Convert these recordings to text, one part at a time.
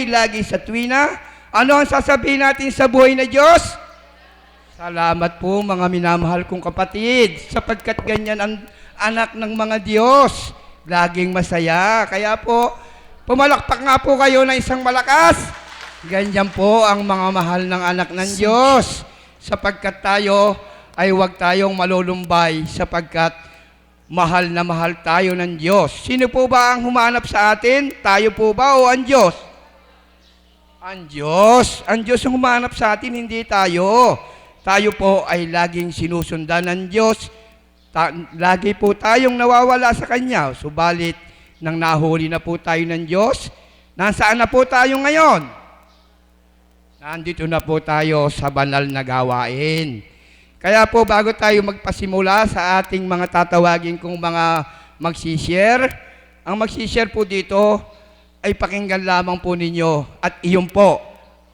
buhay lagi sa tuwina. Ano ang sasabihin natin sa buhay na Diyos? Salamat po mga minamahal kong kapatid, sapagkat ganyan ang anak ng mga Diyos. Laging masaya. Kaya po, pumalakpak nga po kayo ng isang malakas. Ganyan po ang mga mahal ng anak ng Diyos. Sapagkat tayo ay huwag tayong malulumbay, sapagkat mahal na mahal tayo ng Diyos. Sino po ba ang humanap sa atin? Tayo po ba o ang Diyos? Ang Diyos. Ang Diyos ang humanap sa atin, hindi tayo. Tayo po ay laging sinusundan ng Diyos. Lagi po tayong nawawala sa Kanya. Subalit, nang nahuli na po tayo ng Diyos, nasaan na po tayo ngayon? Nandito na po tayo sa banal na gawain. Kaya po, bago tayo magpasimula sa ating mga tatawagin kong mga magsishare, ang magsishare po dito ay pakinggan lamang po ninyo at iyon po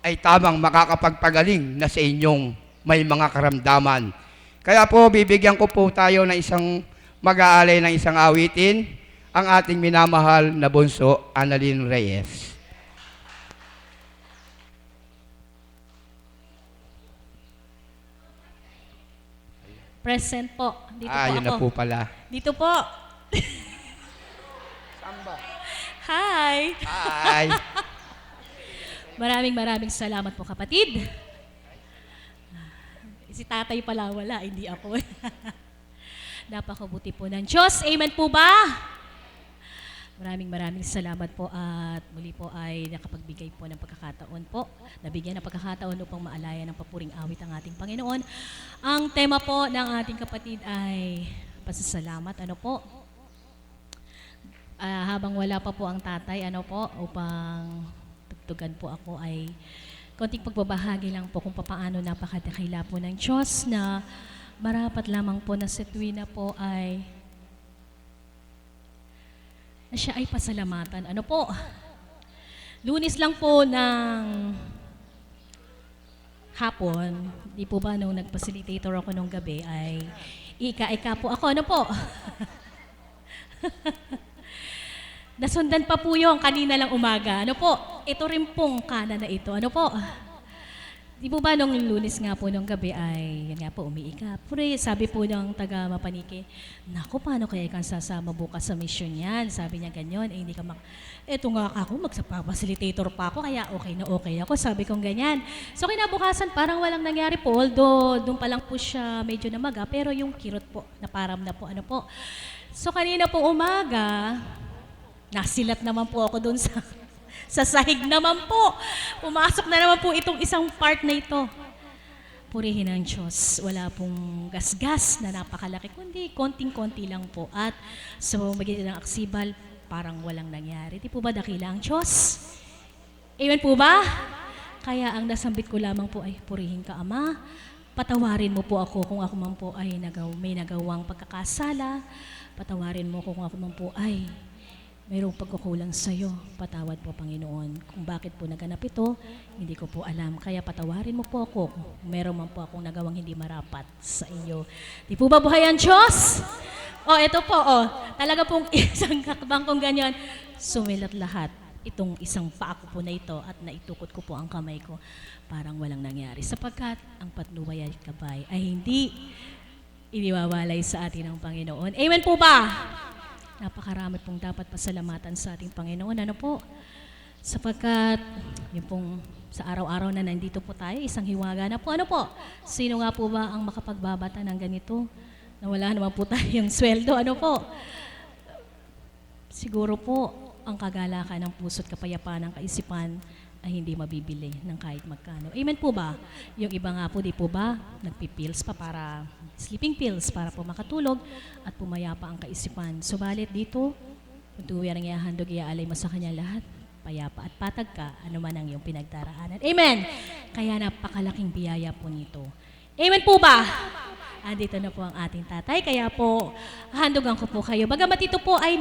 ay tamang makakapagpagaling na sa inyong may mga karamdaman. Kaya po, bibigyan ko po tayo ng isang mag-aalay ng isang awitin, ang ating minamahal na bunso, Annalyn Reyes. Present po. Dito po Yun ako. na po pala. Dito po. Samba. Hi! Hi! Maraming salamat po, kapatid. Si tatay pala wala, hindi ako. Napakabuti po ng Diyos. Amen po ba? Maraming salamat po at muli po ay nakapagbigay po ng pagkakataon po. Nabigyan ng pagkakataon upang maalaya ng papuring awit ang ating Panginoon. Ang tema po ng ating kapatid ay pasasalamat. Ano po? Habang wala pa po ang tatay, ano po, upang tugtugan po ako ay konting pagbabahagi lang po kung paano napakadakila po ng Diyos na marapat lamang po na sa tuwina po ay na siya ay pasalamatan. Ano po? Lunes lang po ng hapon, di po ba nung nag-facilitator ako nung gabi ay ika-ika po ako. Ano po? Nasundan pa po yung kanina lang umaga. Ano po? Ito rin pong kana na ito. Ano po? Di po ba nung Lunes nga po nung gabi ay, yan nga po, umiika. Pure, sabi po ng taga Mapaniki, naku, paano kaya kang sasama bukas sa mission yan? Sabi niya ganyan, hindi ka eto nga ako, magsa-facilitator pa ako, kaya okay ako. Sabi kong ganyan. So kinabukasan, parang walang nangyari po. Although, doon pa lang po siya medyo namaga, pero yung kirot po, naparam na po, ano po. So kanina po umaga, nasilat naman po ako doon sa sahig naman po. Pumasok na naman po itong isang part na ito. Purihin ang Diyos. Wala pong gasgas na napakalaki, kundi konting-konti lang po. At sa pamamagitan ng aksibal, parang walang nangyari. Di po ba dakila ang Diyos? Amen po ba? Kaya ang nasambit ko lamang po ay, purihin ka, Ama. Patawarin mo po ako kung ako man po ay may nagawang pagkakasala. Patawarin mo kung ako man po ay mayroong pagkukulang sa iyo. Patawad po, Panginoon. Kung bakit po naganap ito, hindi ko po alam. Kaya patawarin mo po ako kung meron man po akong nagawang hindi marapat sa iyo. Di po ba buhay ang Diyos? Ito po, talaga pong isang kakbang kong ganyan. Sumilat lahat. Itong isang paa ko po na ito at naitukot ko po ang kamay ko. Parang walang nangyari. Sapagkat ang patnubay at kabay ay hindi iniwawalay sa atin ng Panginoon. Amen po ba? Napakarami pong dapat pasalamatan sa ating Panginoon. Ano po? Sapagkat yung pong sa araw-araw na nandito po tayo, isang hiwaga na po. Ano po? Sino nga po ba ang makapagbabata ng ganito? Na wala naman po tayong sweldo. Ano po? Siguro po, ang kagalakan ng puso't kapayapaan ng kaisipan ay hindi mabibili ng kahit magkano. Amen po ba? Yung iba nga po, di po ba, nagpipills pa para, sleeping pills para po makatulog at pumayapa ang kaisipan. Subalit dito, kung tuwi ang ihahandog, iaalay mo sa kanya lahat, payapa at patag ka, ano man ang iyong pinagdaraanan. Amen! Kaya napakalaking biyaya po nito. Amen po ba? Andito na po ang ating tatay, kaya po handugan ko po kayo. Bagamat ito po ay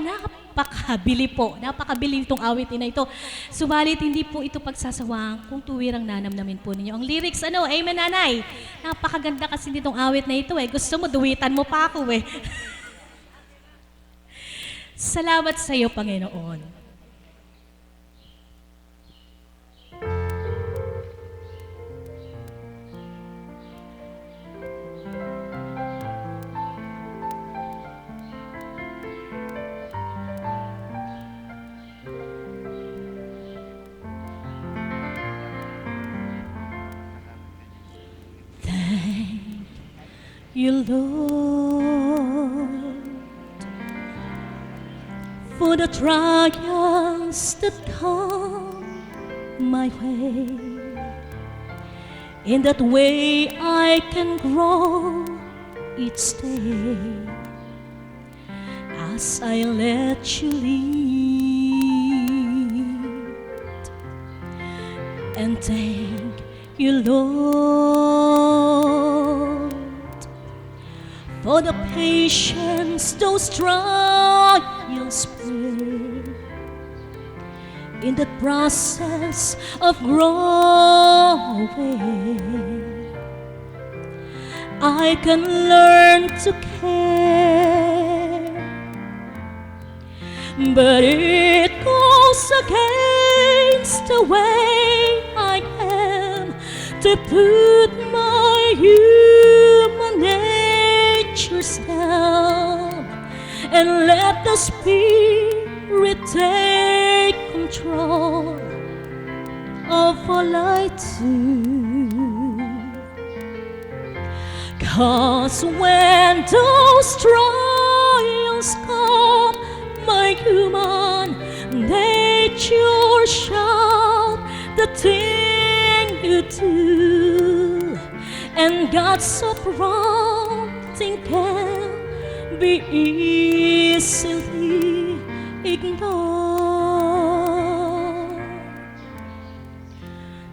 napakabili itong awitin na ito. Subalit hindi po ito pagsasawang kung tuwirang nanamnamin po ninyo. Ang lyrics, amen nanay? Napakaganda kasi nitong awit na ito Gusto mo, duwitan mo pa ako Salamat sa iyo, Panginoon. you, Lord, for the trials that come my way. In that way I can grow each day as I let you lead. And thank you, Lord, for the patience those trials bring. In the process of growing, I can learn to care, but it goes against the way I am to put my human natures down and let the Spirit take control of all I do. 'Cause when those trials come, my human nature shout the thing you do, and God's so prompting can be easily ignored.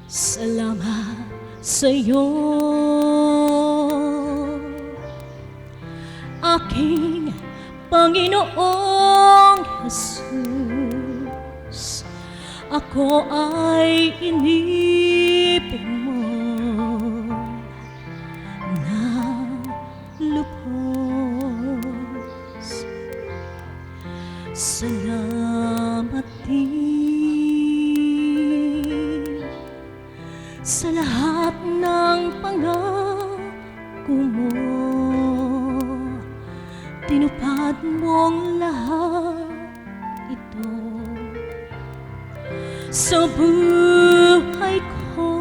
Salamat sa'yo, aking Panginoong Jesus. Ako ay inibig mo na lubos. Salamat din sa lahat ng pangako mo. Tinupad mong lahat ito sa buhay ko.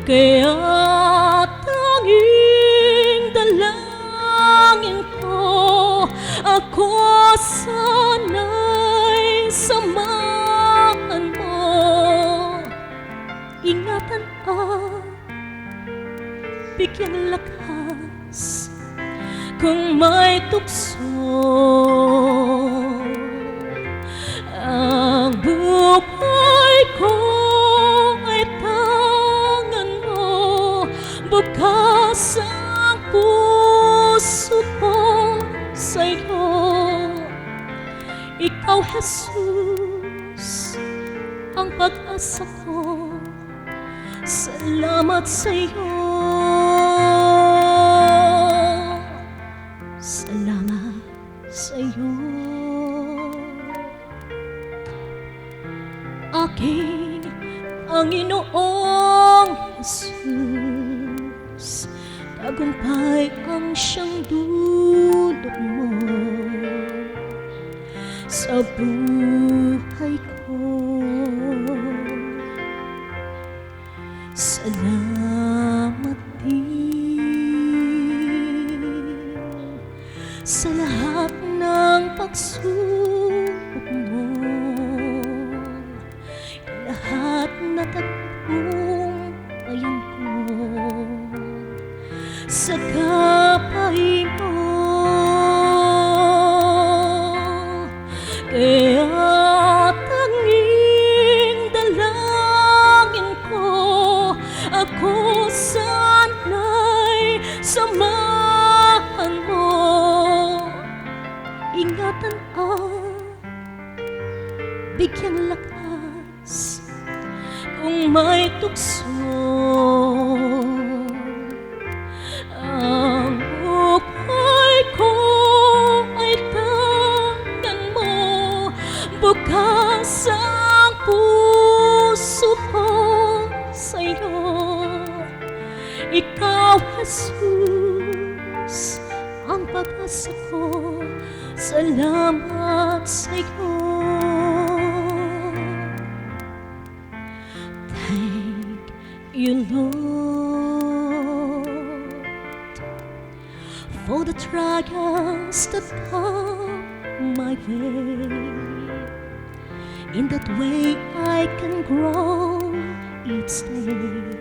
Kaya tanging dalangin ko, ako sana'y samahan mo. Ingatan at bigyan lakas kung may tukso. Ang buhay ko ay tangan mo, bukas ang puso ko sa'yo. Ikaw, Jesus, ang pag-asa ko. Salamat sa'yo. Salamat sa'yo, aking Panginoong Jesus. Tagumpay ang siyang dulot mo sa buhay ko. Salamat din sa lahat ng pagsubok mo, lahat na tagumpayan ko sa kapay mo. Kaya tanging dalangin ko, ako sana'y samahan mo. Ingatan at bigyang lakas kung may tukso. Ang buhay ko ay tangan mo, bukas ang puso ko sa'yo. Ikaw, Jesus, ang pag-asa ko. Salamat sa'yo. Thank you, Lord. trials that come my way. In that way I can grow each day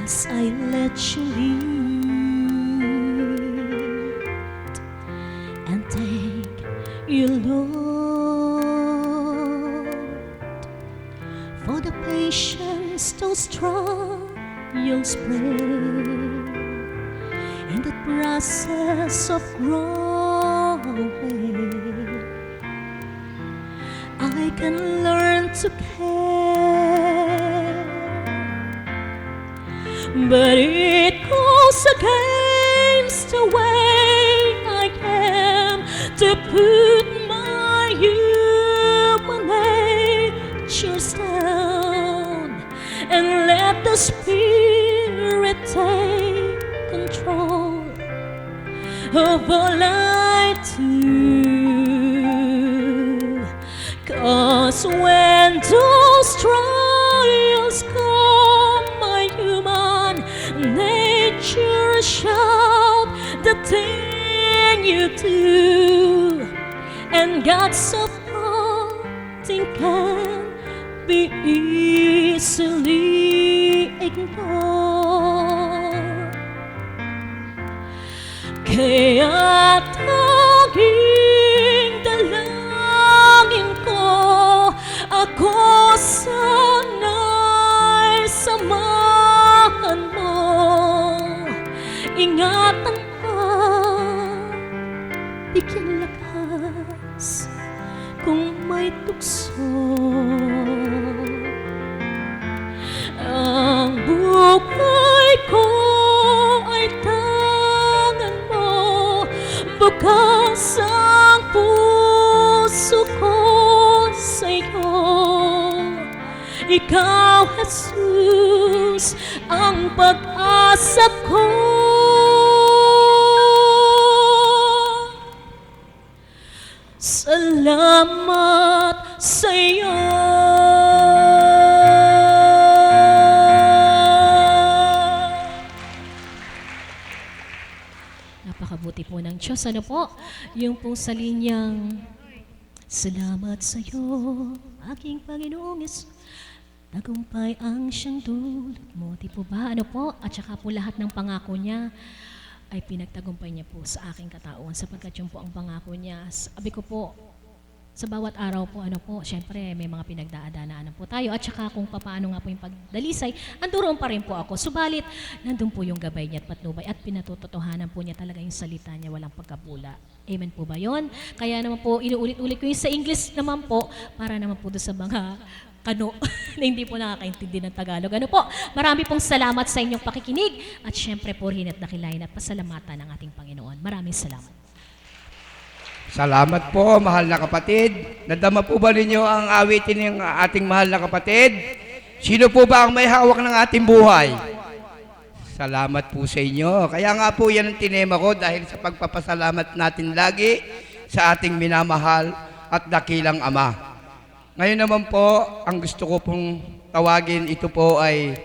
as I let you lead and take you, Lord, for the patience those trials bring. In the process of growing, I can learn to care, but it goes against the way I am to put my human natures down and let the Spirit take control of all I do. 'Cause when those trials come, my human nature shout the thing you do, and God's supporting can be easily ignored. Kaya tanging dalangin ko, ako sana'y samahan mo. Ingatan ka, bigyan lakas kung may tukso. Ang buhay ko ay tangan mo, bukas ang puso ko sa'yo. Ikaw, Jesus, ang pag-asa ko. Salamat sa'yo. Napakabuti po ng Diyos. Ano po? Yung po sa linyang, salamat sa'yo, aking Panginoong Yesus. Tagumpay ang siyang dulot mo. Di po ba? Ano po? At saka po lahat ng pangako niya ay pinagtagumpay niya po sa aking katauhan sapagkat yun po ang pangako niya. Sabi ko po, sa bawat araw po, ano po, syempre may mga pinagdaadanaan po tayo at saka kung paano nga po yung pagdalisay, anduroon pa rin po ako. Subalit, nandun po yung gabay niya at patnubay at pinatutotohanan po niya talaga yung salita niya, walang pagkabula. Amen po ba yun? Kaya naman po, inuulit-ulit ko yung sa English naman po, para naman po doon sa mga kano na hindi po nakakaintindi ng Tagalog. Ano po, marami pong salamat sa inyong pakikinig at syempre po rin at dakilain at pasalamatan ng ating Panginoon. Maraming salamat. Salamat po, mahal na kapatid. Nadama po ba ninyo ang awitin ng ating mahal na kapatid? Sino po ba ang may hawak ng ating buhay? Salamat po sa inyo. Kaya nga po yan ang tinema ko dahil sa pagpapasalamat natin lagi sa ating minamahal at dakilang Ama. Ngayon naman po, ang gusto ko pong tawagin, ito po ay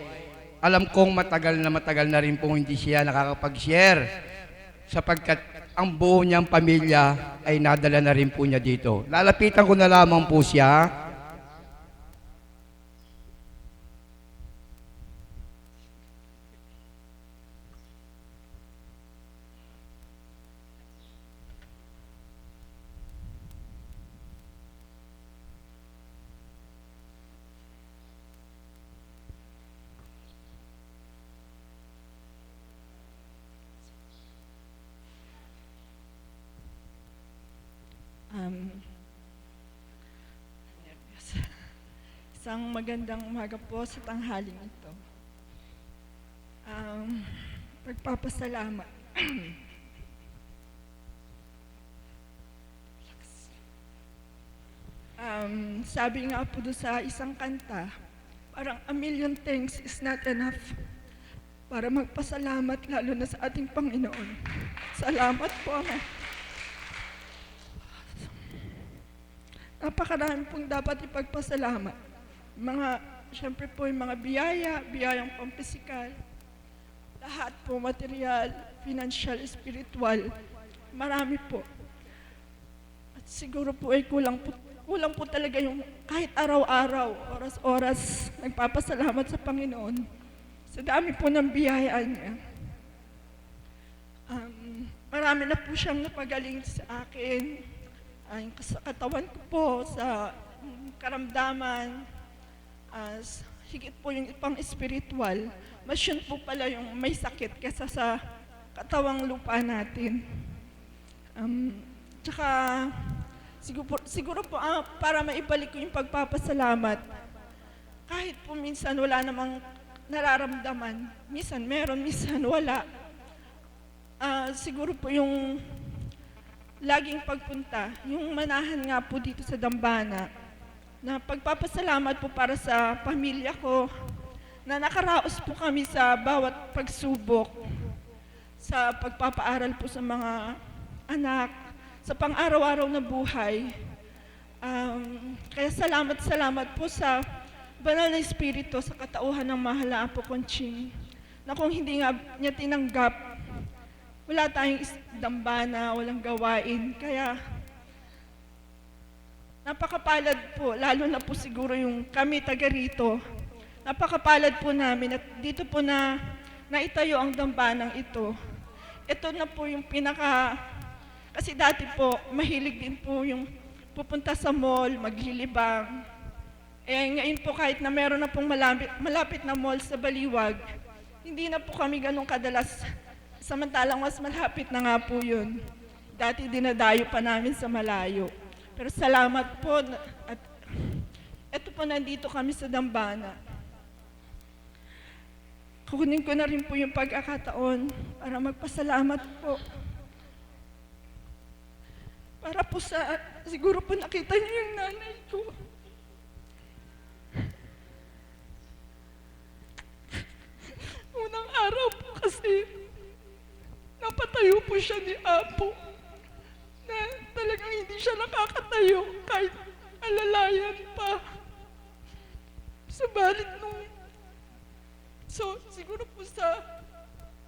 alam kong matagal na rin po hindi siya nakakapag-share sapagkat ang buo niyang pamilya ay nadala na rin po niya dito. Lalapitan ko na lamang po siya. Isang magandang umaga po sa tanghaling ito. Pagpapasalamat. Sabi nga po doon sa isang kanta, parang a million thanks is not enough para magpasalamat lalo na sa ating Panginoon. Salamat po, Ama. Napakarami pong dapat ipagpasalamat. Siyempre po yung mga biyayang pampisikal. lahat po, material, financial, spiritual. Marami po. At siguro po ay kulang po talaga yung kahit araw-araw, oras-oras, nagpapasalamat sa Panginoon. Sa dami po ng biyayaan niya. Marami na po siyang napagaling sa akin. Sa katawan ko po, sa karamdaman, higit po yung pang spiritual. Mas yun po pala yung may sakit kesa sa katawang lupa natin. Tsaka siguro po para maibalik ko yung pagpapasalamat, kahit po minsan wala namang nararamdaman, minsan meron, minsan wala. Siguro po yung laging pagpunta, yung manahan nga po dito sa Dambana, na pagpapasalamat po para sa pamilya ko, na nakaraos po kami sa bawat pagsubok, sa pagpapaaral po sa mga anak, sa pang-araw-araw na buhay. Kaya salamat po sa Banal na Espiritu, sa katauhan ng mahal na Apo Conching, na kung hindi nga niya tinanggap, wala tayong dambana, walang gawain. Kaya napakapalad po, lalo na po siguro yung kami taga rito, napakapalad po namin at dito po na naitayo ang dambanang ito. Ito na po yung kasi dati po, mahilig din po yung pupunta sa mall, maglilibang. Ngayon po kahit na meron na pong malapit na mall sa Baliwag, hindi na po kami ganun kadalas, samantalang mas malapit na nga po yun. Dati dinadayo pa namin sa malayo. Pero salamat po at eto po nandito kami sa Dambana. Kukunin ko na rin po yung pagkakataon para magpasalamat po. Para po siguro po nakita niyo yung nanay ko. Unang araw po kasi, napatayo po siya ni Apo na talagang hindi siya nakakatayo kahit alalayan pa. Subalit siguro po sa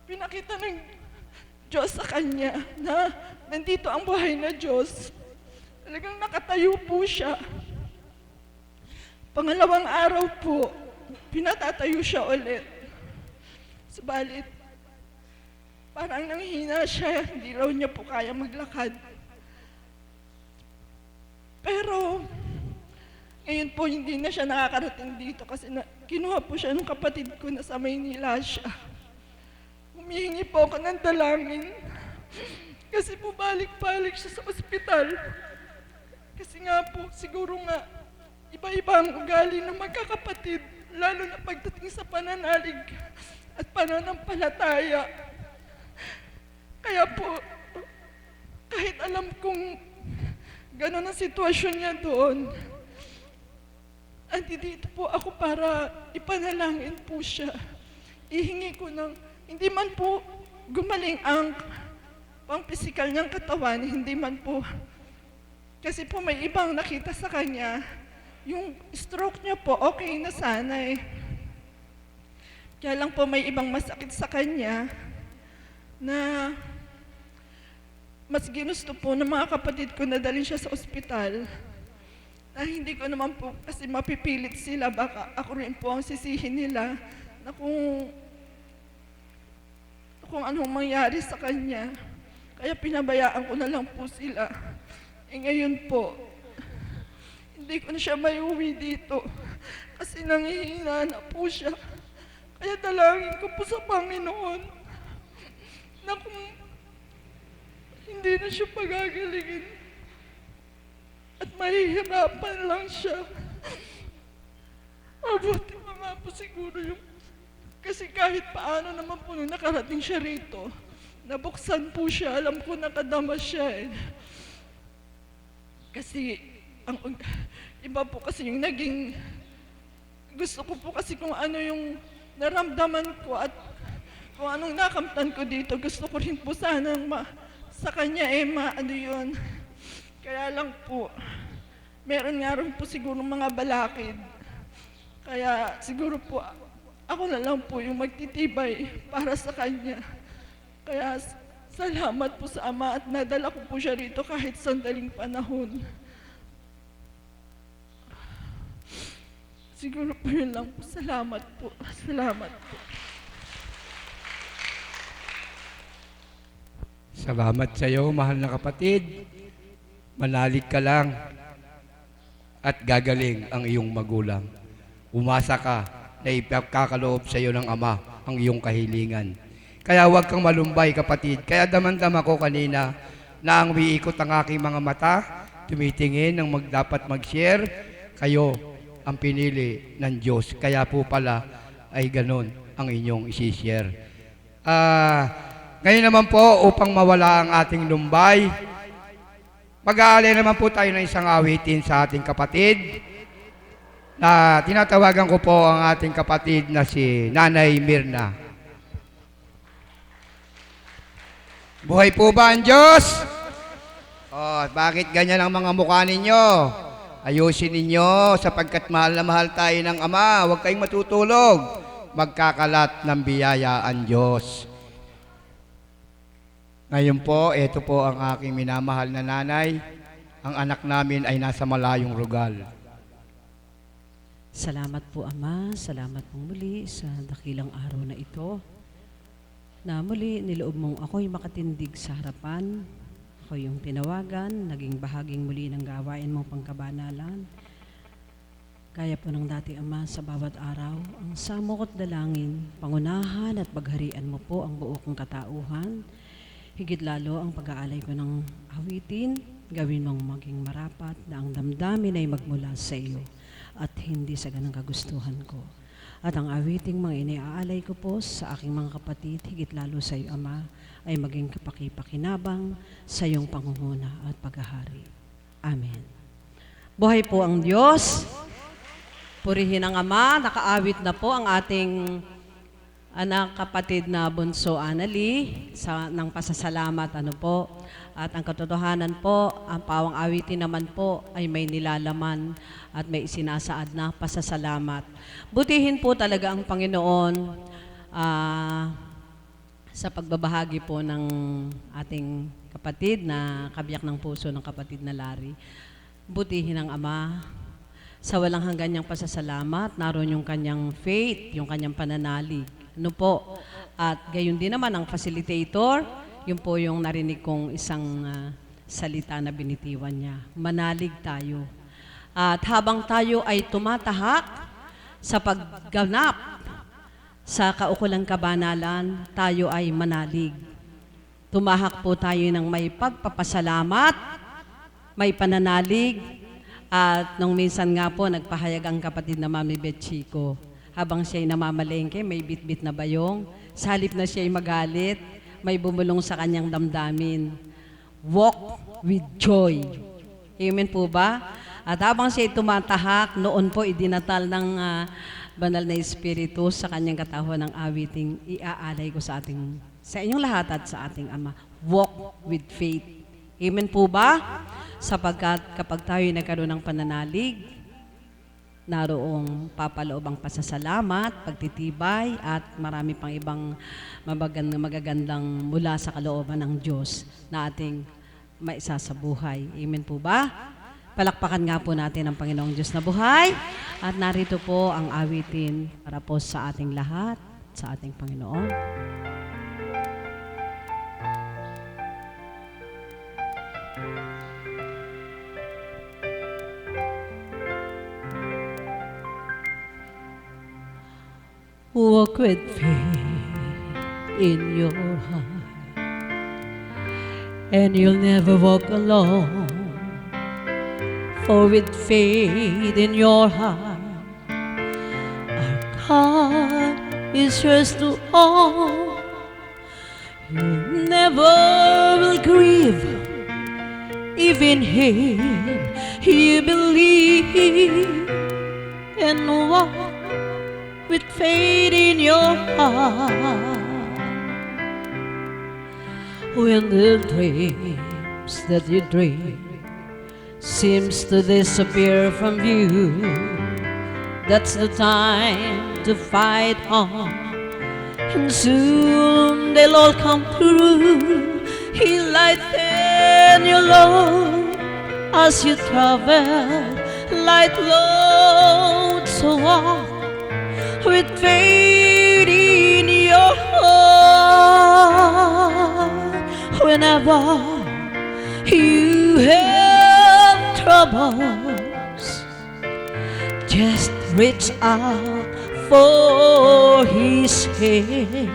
pinakita ng Diyos sa kanya na nandito ang buhay na Diyos, talagang nakatayo po siya. Pangalawang araw po, pinatatayo siya ulit. Subalit, parang nanghina siya, hindi raw niya po kaya maglakad. Pero, ngayon po hindi na siya nakakarating dito kasi kinuha po siya ng kapatid ko na sa Maynila siya. Humihingi po ako ng dalangin kasi po balik-balik siya sa ospital. Kasi nga po, siguro nga, iba-iba ang ugali ng magkakapatid, lalo na pagdating sa pananalig at pananampalataya. Kaya po, kahit alam kong gano'n ang sitwasyon niya doon, andito po ako para ipanalangin po siya. Ihingi ko ng, hindi man po gumaling ang pang-pisikal niyang katawan, hindi man po. Kasi po may ibang nakita sa kanya, yung stroke niya po, okay na sana eh. Kaya lang po may ibang masakit sa kanya na mas ginusto po ng mga kapatid ko na dalhin siya sa ospital. Na hindi ko naman po kasi mapipilit sila, baka ako rin po ang sisihin nila na kung anong mangyari sa kanya. Kaya pinabayaan ko na lang po sila. Ngayon po, hindi ko na siya maiuwi dito kasi nangihina na po siya. Kaya dalangin ko po sa Panginoon na kung hindi na siya pagagalingin at mahihirapan lang siya, mabuti pa nga po siguro yung kasi kahit paano naman po nung nakarating siya rito, nabuksan po siya, alam ko nakadama siya eh. Kasi iba po kasi yung naging gusto ko po kasi kung ano yung naramdaman ko at kung anong nakamtan ko dito, gusto ko rin po sanang sa kanya ano yun. Kaya lang po, meron nga rin po siguro mga balakid. Kaya siguro po, ako na lang po yung magtitibay para sa kanya. Kaya salamat po sa Ama at nadala ko po siya rito kahit sandaling panahon. Siguro po yun lang po. Salamat po. Salamat po. Salamat sa iyo, mahal na kapatid. Manalig ka lang at gagaling ang iyong magulang. Umasa ka na ipagkakaloob sa iyo ng Ama ang iyong kahilingan. Kaya huwag kang malumbay, kapatid. Kaya damandama ko kanina na ang umiikot ang aking mga mata, tumitingin ng dapat mag-share. Kayo ang pinili ng Diyos. Kaya po pala ay ganon ang inyong isi-share. Ngayon naman po, upang mawala ang ating lumbay, mag-aalay naman po tayo ng isang awitin sa ating kapatid na tinatawagan ko po ang ating kapatid na si Nanay Mirna. Buhay po ba ang Diyos? Oh, bakit ganyan ang mga mukha ninyo? Ayusin ninyo sapagkat mahal na mahal tayo ng Ama. Huwag kayong matutulog. Magkakalat ng biyaya ang Diyos. Ngayon po, ito po ang aking minamahal na nanay. Ang anak namin ay nasa malayong lugar. Salamat po, Ama. Salamat po muli sa dakilang araw na ito. Na muli niloob mong ako'y makatindig sa harapan. Ako yung tinawagan, naging bahaging muli ng gawain mong pangkabanalan. Gaya po ng dati, Ama, sa bawat araw, ang samok at dalangin, pangunahan at pagharian mo po ang buo kong katauhan. Higit lalo ang pag-aalay ko ng awitin, gawin mong maging marapat na ang damdamin ay magmula sa iyo at hindi sa ganang kagustuhan ko. At ang awiting mga iniaalay ko po sa aking mga kapatid, higit lalo sa iyo, Ama, ay maging kapakipakinabang sa iyong pangunguna at paghahari. Amen. Buhay po ang Diyos. Purihin ang Ama. Nakaawit na po ang ating anak kapatid na bunso Annalie ng pasasalamat at ang katotohanan po, ang pawang awitin naman po ay may nilalaman at may isinasaad na pasasalamat. Butihin po talaga ang Panginoon sa pagbabahagi po ng ating kapatid na kabiyak ng puso ng kapatid na Larry. Butihin ang Ama sa walang hanggan niyang pasasalamat, naroon yung kanyang faith, yung kanyang pananalig. Ano po? At gayon din naman ang facilitator, yun po yung narinig kong isang salita na binitiwan niya. Manalig tayo. At habang tayo ay tumatahak sa pagganap sa kaukulang kabanalan, tayo ay manalig. Tumahak po tayo ng may pagpapasalamat, may pananalig, at nung minsan nga po, nagpahayag ang kapatid na Mami Betchico. Habang siya'y namamalengke, may bitbit na bayong. Sa halip na siya'y magalit, may bumulong sa kanyang damdamin. Walk with joy. Amen po ba? At habang siya'y tumatahak, noon po idinatal ng banal na Espiritu sa kanyang katahon ng awiting iaalay ko sa inyong lahat at sa ating Ama. Walk with faith. Amen po ba? Sapagkat kapag tayo nagkaroon ng pananalig, naroong papaloob ang pasasalamat, pagtitibay, at marami pang ibang magagandang mula sa kalooban ng Diyos na ating maisa sa buhay. Amen po ba? Palakpakan nga po natin ang Panginoong Diyos na buhay. At narito po ang awitin para po sa ating lahat, sa ating Panginoon. Walk with faith in your heart, and you'll never walk alone. For with faith in your heart, our God is yours to all. You never will grieve, even Him you believe, and walk with faith in your heart. When the dreams that you dream seems to disappear from view, That's the time to fight on, and soon they'll all come through. He'll lighten your load as you travel, light load, so walk with faith in your heart. Whenever you have troubles, just reach out for His hand.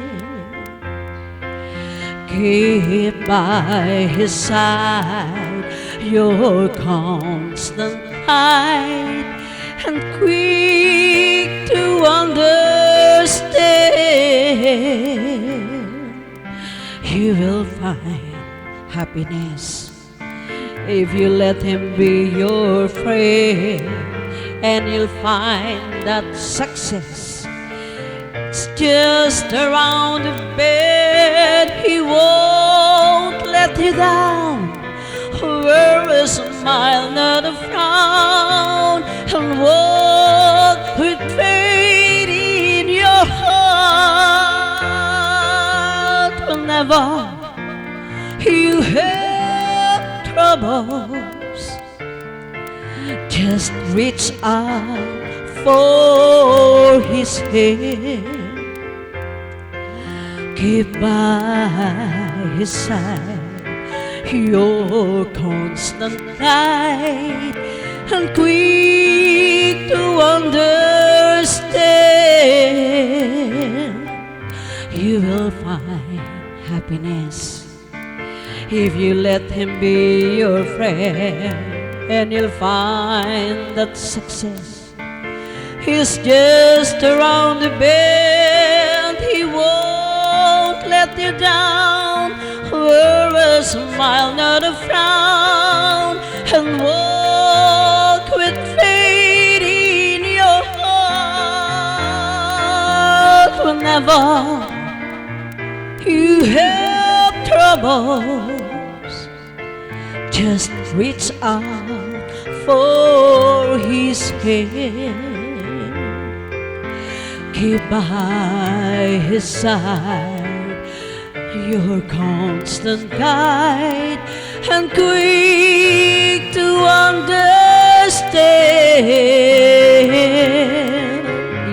Keep by His side, your constant guide, and quick to understand. You will find happiness if you let Him be your friend, and you'll find that success is just around the bend. He won't let you down. Wear a smile, not a frown, and walk with faith in your heart. Whenever you have troubles, just reach out for His hand. Keep by His side, your constant guide, and quick to understand. You will find happiness if you let Him be your friend, and you'll find that success is just around the bend. He won't let you down. Wear a smile, not a frown, and walk with faith in your heart. Whenever you have troubles, just reach out for His hand. Keep by His side, your constant guide, and quick to understand.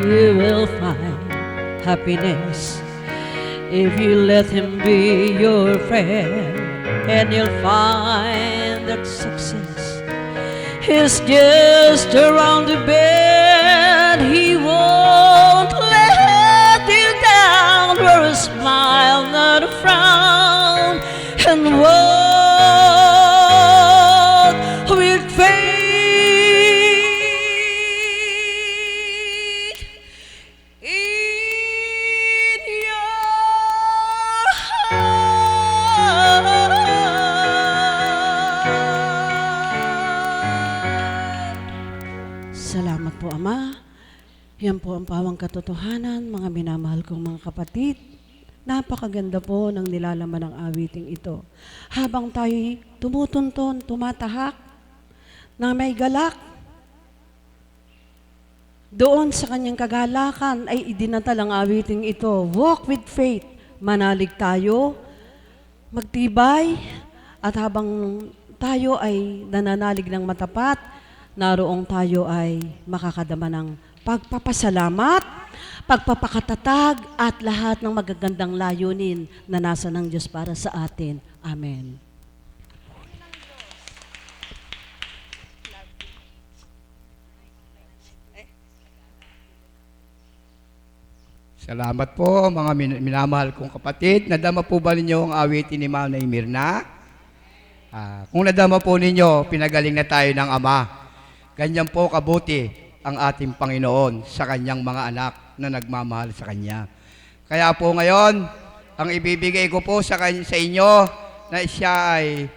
You will find happiness if you let Him be your friend, and you'll find that success is just around the bend. He won't let you down. Wear a smile, not a frown, and walk with faith in your heart. Salamat po, Ama. Yan po ang pawang katotohanan, mga minamahal kong mga kapatid. Napakaganda po ng nilalaman ng awiting ito. Habang tayo'y tumutunton, tumatahak, na may galak, doon sa kanyang kagalakan ay idinatal ang awiting ito. Walk with faith. Manalig tayo, magtibay, at habang tayo ay nananalig ng matapat, naroong tayo ay makakadama ng pagpapasalamat, pagpapakatatag, at lahat ng magagandang layunin na nasa ng Diyos para sa atin. Amen. Salamat po mga minamahal kong kapatid. Nadama po ba ninyo ang awitin ni Ma'am Mirna? Kung nadama po ninyo, pinagaling na tayo ng Ama. Ganyan po kabuti ang ating Panginoon sa kanyang mga anak na nagmamahal sa Kanya. Kaya po ngayon, ang ibibigay ko po sa inyo na siya ay,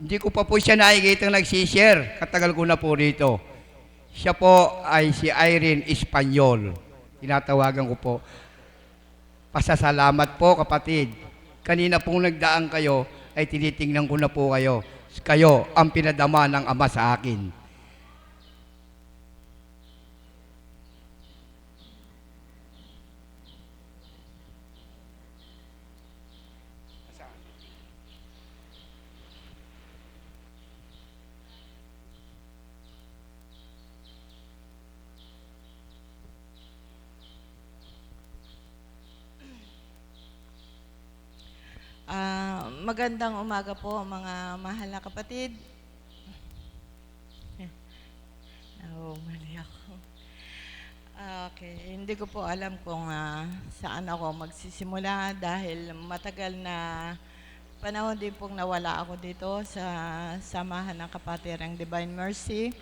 hindi ko pa po siya nakikita nagsishare. Katagal ko na po rito. Siya po ay si Irene Espanyol. Tinatawagan ko po. Pasasalamat po kapatid. Kanina pong nagdaan kayo, ay tinitingnan ko na po kayo. Kayo ang pinadama ng Ama sa akin. Magandang umaga po mga mahal na kapatid. Mali ako. Okay, hindi ko po alam kung saan ako magsisimula dahil matagal na panahon din pong nawala ako dito sa samahan ng Kapatirang Divine Mercy.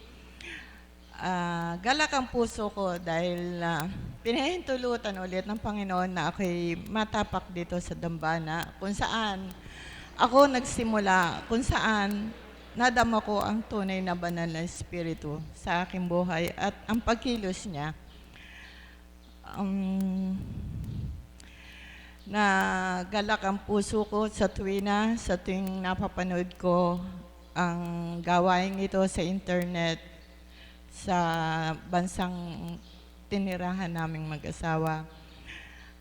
Galak ang puso ko dahil pinahintulutan ulit ng Panginoon na ako'y matapak dito sa dambana kung saan ako nagsimula, kung saan nadama ko ang tunay na banal na espiritu sa aking buhay at ang pagkilos niya. Nagalak ang puso ko sa tuwing napapanood ko ang gawain ito sa internet sa bansang tinirahan naming mag-asawa.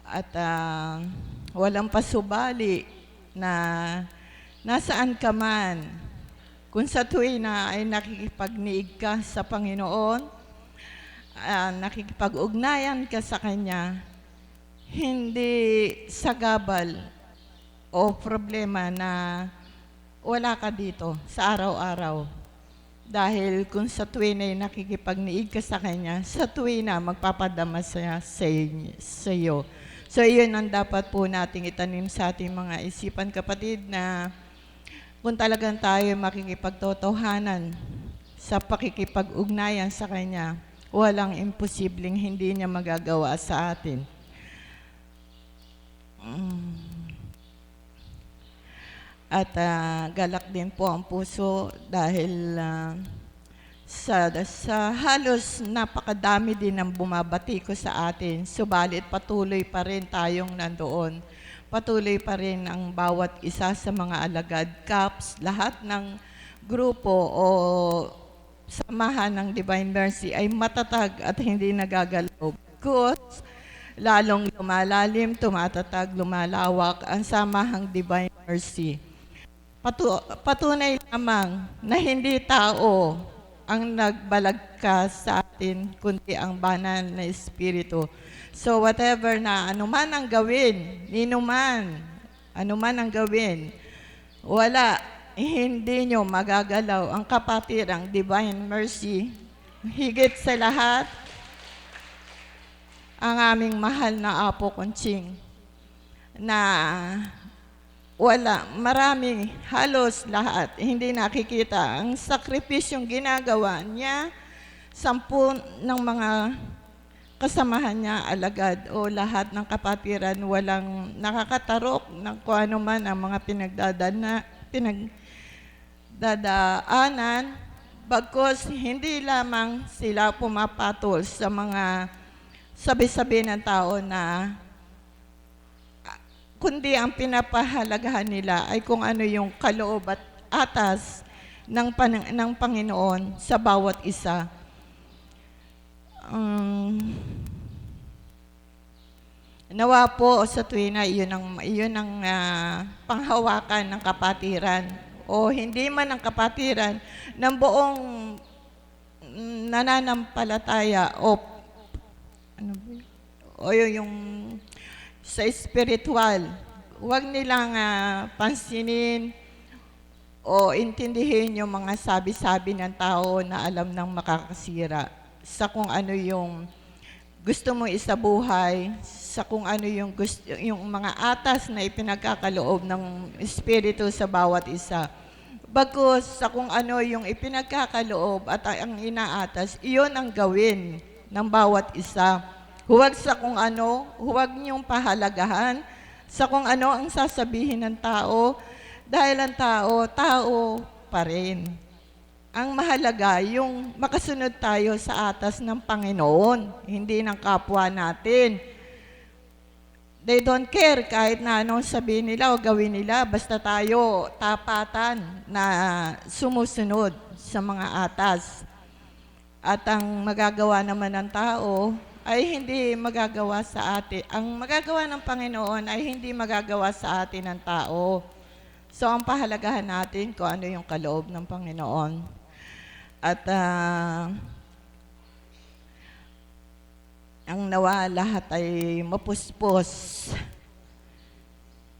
At walang pasubali na nasaan ka man, kung sa tuwi na ay nakikipagniig ka sa Panginoon, nakikipag-ugnayan ka sa Kanya, hindi sagabal o problema na wala ka dito sa araw-araw. Dahil kung sa tuwi na nakikipagniig ka sa Kanya, sa tuwi na magpapadama siya sa iyo. So, iyon ang dapat po nating itanim sa ating mga isipan, kapatid, na kung talagang tayo makikipagtotohanan sa pakikipag-ugnayan sa Kanya, walang imposibleng hindi niya magagawa sa atin. At galak din po ang puso dahil sa halos napakadami din ang bumabati ko sa atin. Subalit patuloy pa rin tayong nandoon. Patuloy pa rin ang bawat isa sa mga alagad, CAPS, lahat ng grupo o samahan ng Divine Mercy ay matatag at hindi nagagalaw. Because lalong lumalalim, tumatatag, lumalawak ang samahang Divine Mercy. Patunay lamang na hindi tao ang nagbalagkas sa atin, kundi ang banal na Espiritu. So whatever na anuman ang gawin, anuman ang gawin, wala, hindi nyo magagalaw ang Kapatirang Divine Mercy. Higit sa lahat, ang aming mahal na Apo Conching, na maraming, halos lahat, hindi nakikita ang sakripisyong ginagawa niya, 10 ng mga kasamahan niya, alagad o lahat ng kapatiran, walang nakakatarok ng kung ano man ang mga pinagdadaanan, bagkus hindi lamang sila pumapatol sa mga sabi-sabi ng tao na kundi ang pinapahalagahan nila ay kung ano yung kaloob at atas ng Panginoon sa bawat isa. Nawa po sa tuwi na iyon ang panghawakan ng kapatiran o hindi man ng kapatiran ng buong nananampalataya o yung sa spiritual. Huwag nilang pansinin o intindihin yung mga sabi-sabi ng tao na alam ng makakasira sa kung ano yung gusto mo isabuhay, sa kung ano yung mga atas na ipinagkakaloob ng Espiritu sa bawat isa. Bagkus sa kung ano yung ipinagkakaloob at ang inaatas, iyon ang gawin ng bawat isa. Huwag sa kung ano, huwag niyong pahalagahan sa kung ano ang sasabihin ng tao, dahil ang tao pa rin. Ang mahalaga, yung makasunod tayo sa atas ng Panginoon, hindi ng kapwa natin. They don't care kahit na anong sabihin nila o gawin nila, basta tayo tapatan na sumusunod sa mga atas. At ang magagawa naman ng tao ay hindi magagawa sa atin. Ang magagawa ng Panginoon ay hindi magagawa sa atin ng tao. So ang pahalagahan natin kung ano yung kaloob ng Panginoon. At ang nawa lahat ay mapuspos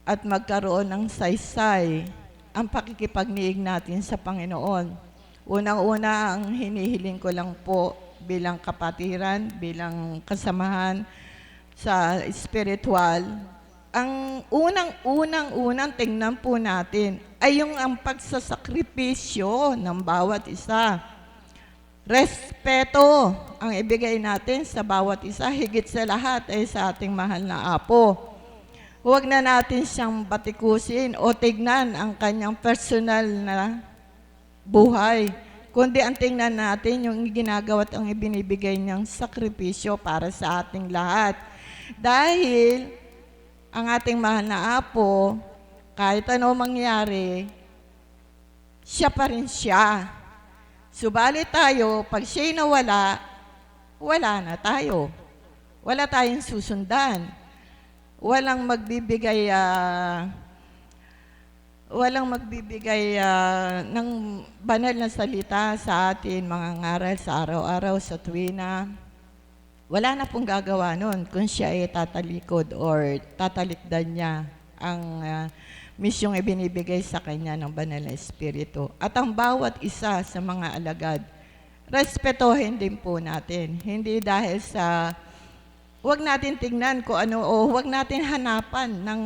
at magkaroon ng saysay ang pakikipagniig natin sa Panginoon. Unang-una, ang hinihiling ko lang po bilang kapatiran, bilang kasamahan sa spiritual, ang unang tingnan po natin ay yung ang pagsasakripisyo ng bawat isa. Respeto ang ibigay natin sa bawat isa, higit sa lahat ay sa ating mahal na Apo. Huwag na natin siyang batikusin o tignan ang kanyang personal na buhay, kundi ang tingnan natin yung ginagawa at ang ibinibigay niyang sakripisyo para sa ating lahat. Dahil ang ating mahal na Apo, kahit ano mangyari, siya pa rin siya. Subalit tayo, pag siya'y nawala, wala na tayo. Wala tayong susundan. Walang magbibigay ng banal na salita sa atin, mga ngaral sa araw-araw, sa tuwina. Wala na pong gagawa nun kung siya ay tatalikod or tatalikdan niya ang misyong ibinibigay sa kanya ng banal na espiritu. At ang bawat isa sa mga alagad, respetohin din po natin. Hindi dahil sa, huwag natin tignan kung ano, o huwag natin hanapan ng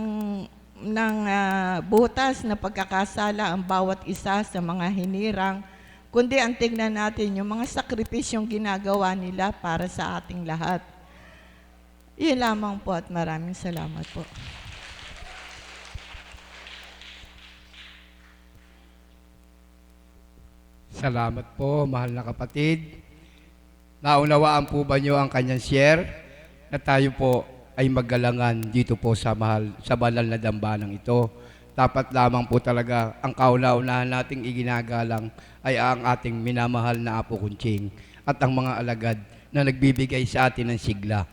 butas na pagkakasala ang bawat isa sa mga hinirang, kundi ang tignan natin yung mga sakripisyong ginagawa nila para sa ating lahat. Iyon lamang po at maraming salamat po. Salamat po, mahal na kapatid. Naunawaan po ba niyo ang kanyang share na tayo po ay maggalangan dito po sa banal na dambanang ito. Dapat lamang po talaga ang kauna-unahan nating iginagalang ay ang ating minamahal na Apo Kunching at ang mga alagad na nagbibigay sa atin ng sigla.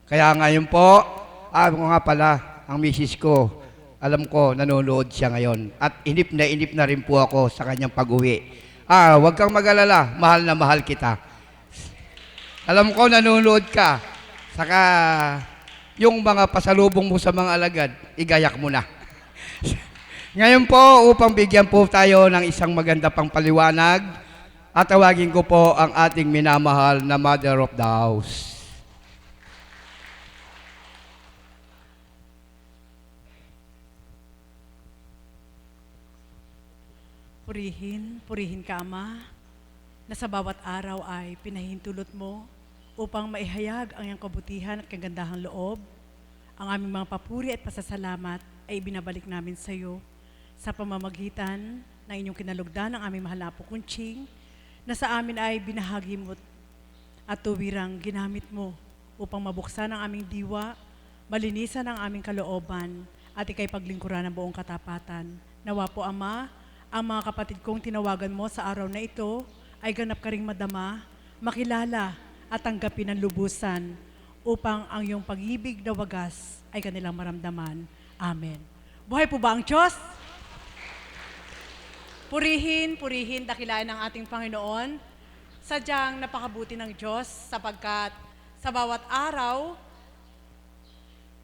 Kaya ngayon po, ako nga pala, ang misis ko, alam ko nanonood siya ngayon at inip na rin po ako sa kanyang pag-uwi. Huwag kang mag-alala, mahal na mahal kita. Alam ko nanonood ka, saka yung mga pasalubong mo sa mga alagad, igayak mo na. Ngayon po, upang bigyan po tayo ng isang maganda pang paliwanag, at tawagin ko po ang ating minamahal na Mother of the House. Purihin ka, Ama, na sa bawat araw ay pinahintulot mo upang maihayag ang iyong kabutihan at kagandahang loob. Ang aming mga papuri at pasasalamat ay ibinabalik namin sa iyo sa pamamagitan ng inyong kinalugdan ng aming mahal na Apo Kunching, na sa amin ay binahagi mo at tuwirang ginamit mo upang mabuksan ang aming diwa, malinisan ang aming kalooban, at ikay paglingkuran ng buong katapatan. Nawa po, Ama, ang mga kapatid kong tinawagan mo sa araw na ito ay ganap ka ring madama, makilala at tanggapin ng lubusan upang ang iyong pag-ibig na wagas ay kanilang maramdaman. Amen. Buhay po ba ang Diyos? Purihin, dakilain ng ating Panginoon. Sadyang napakabuti ng Diyos sapagkat sa bawat araw,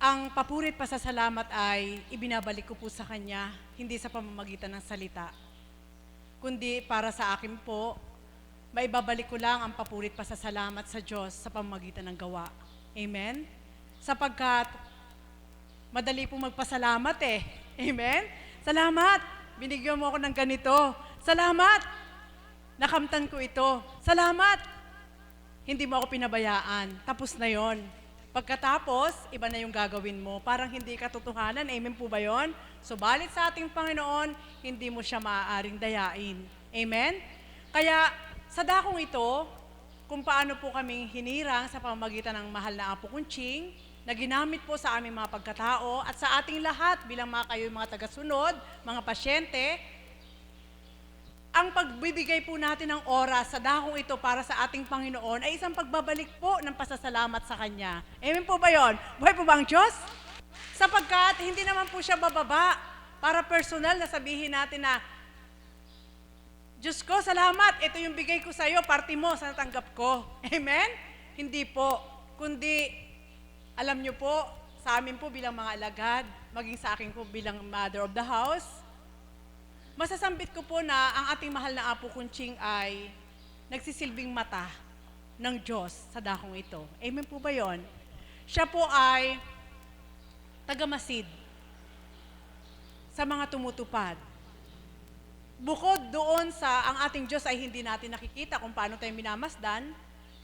ang papuri at pasasalamat ay ibinabalik ko po sa Kanya, hindi sa pamamagitan ng salita, kundi para sa akin po, maibabalik ko lang ang papuri at pasasalamat sa Diyos sa pamamagitan ng gawa. Amen? Sapagkat madali pong magpasalamat eh. Amen? Salamat! Binigyan mo ako ng ganito. Salamat! Nakamtan ko ito. Salamat! Hindi mo ako pinabayaan. Tapos na yon. Pagkatapos, iba na yung gagawin mo. Parang hindi katotohanan. Amen po ba yun? Subalit sa ating Panginoon, hindi mo siya maaaring dayain. Amen? Kaya sa dakong ito, kung paano po kaming hinirang sa pamamagitan ng mahal na Apo Kunching, na ginamit po sa aming mga pagkatao at sa ating lahat bilang kayo mga tagasunod, mga pasyente, ang pagbibigay po natin ng oras sa dakong ito para sa ating Panginoon ay isang pagbabalik po ng pasasalamat sa Kanya. Amen po ba yun? Buhay po ba ang Diyos? Sapagkat hindi naman po siya bababa para personal na sabihin natin na, Diyos ko, salamat, ito yung bigay ko sa iyo, party mo sa natanggap ko. Amen? Hindi po. Kundi, alam niyo po, sa amin po bilang mga alagad, maging sa akin po bilang mother of the house, masasambit ko po na ang ating mahal na Apo Kunching ay nagsisilbing mata ng Diyos sa dakong ito. Amen po ba yon? Siya po ay tagamasid sa mga tumutupad. Bukod doon sa ang ating Diyos ay hindi natin nakikita kung paano tayo minamasdan,